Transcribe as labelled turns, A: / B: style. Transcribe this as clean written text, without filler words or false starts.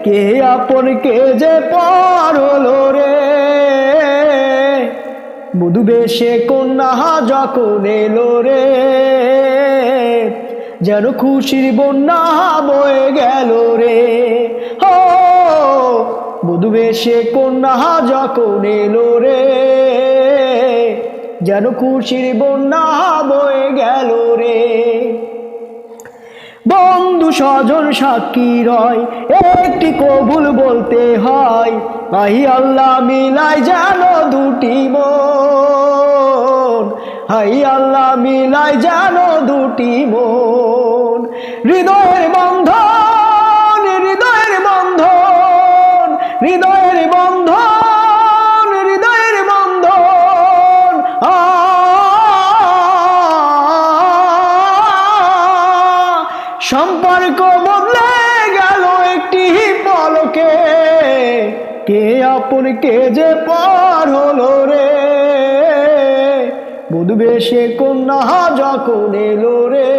A: কে আপন কে যে পর হলো রে। বধূ বেশে কন্যা যখন এলো রে, যেন খুশির বন্যা বয়ে গেল রে। হো বধূ বেশে কন্যা যখন এলো রে, যেন খুশির বন্যা বয়ে গেল রে। বন্ধু স্বজন সাক্ষী রয়, একটি কবুল বলতে হয়। আহি আল্লাহ মিলাই যেন দুটি মন, হাই আল্লাহ মিলাই যেন দুটি মন। হৃদয়ের বন্ধন, হৃদয়ের বন্ধন, হৃদয়ের বন্ধন, হৃদয়ের বন্ধন। সম্পর্ক বদলে গেল একটি পলকে, কে আপন কে যে পর হলো রে। বধূ বেশে কন্যা যখন এলো রে,